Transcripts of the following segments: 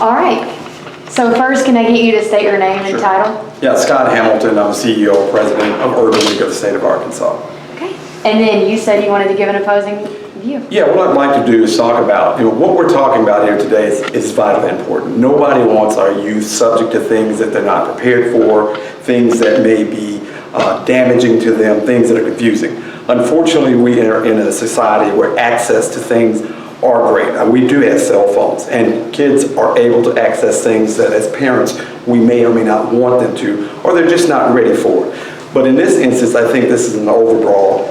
All right. So first, can I get you to state your name and title? Yeah, Scott Hamilton. I'm CEO, President of Urban League of the State of Arkansas. Okay. And then you said you wanted to give an opposing view. Yeah, what I'd like to do is talk about, what we're talking about here today is vitally important. Nobody wants our youth subject to things that they're not prepared for, things that may be damaging to them, things that are confusing. Unfortunately, we are in a society where access to things are great. We do have cell phones, and kids are able to access things that as parents we may or may not want them to, or they're just not ready for. But in this instance, I think this is an overall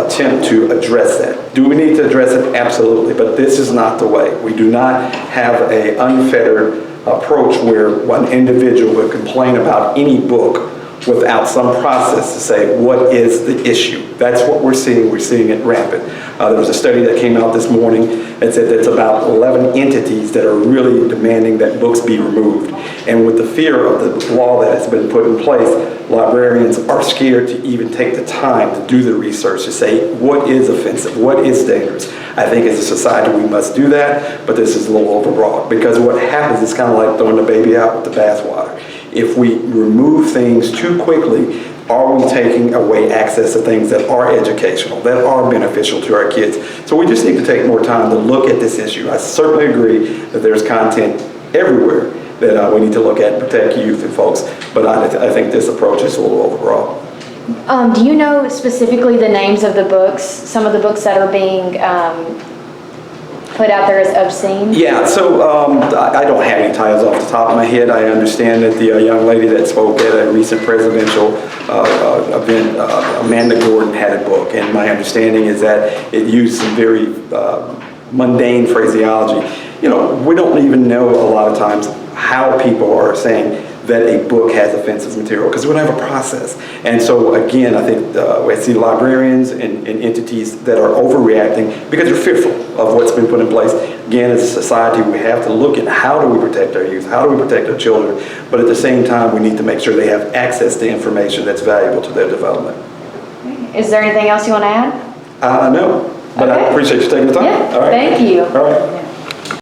attempt to address that. Do we need to address it? Absolutely, but this is not the way. We do not have an unfettered approach where one individual would complain about any book without some process to say, what is the issue? That's what we're seeing. We're seeing it rampant. There was a study that came out this morning that said that it's about 11 entities that are really demanding that books be removed. And with the fear of the law that has been put in place, librarians are scared to even take the time to do the research to say, what is offensive? What is dangerous? I think as a society we must do that, but this is a little overbroad, because what happens is kind of like throwing the baby out with the bathwater. If we remove things too quickly, are we taking away access to things that are educational, that are beneficial to our kids? So we just need to take more time to look at this issue. I certainly agree that there's content everywhere that we need to look at and protect youth and folks, but I think this approach is a little overbroad. Do you know specifically the names of the books, some of the books that are being put out there as obscene? Yeah, so I don't have any titles off the top of my head. I understand that the young lady that spoke at a recent presidential event, Amanda Gordon, had a book, and my understanding is that it used some very mundane phraseology. We don't even know a lot of times how people are saying that a book has offensive material, because we don't have a process. And so again, I think we see librarians and entities that are overreacting because they're fearful of what's been put in place. Again, as a society, we have to look at how do we protect our youth, how do we protect our children, but at the same time, we need to make sure they have access to information that's valuable to their development. Is there anything else you want to add? No, but okay. I appreciate you taking the time. Yeah, all right. Thank you. All right.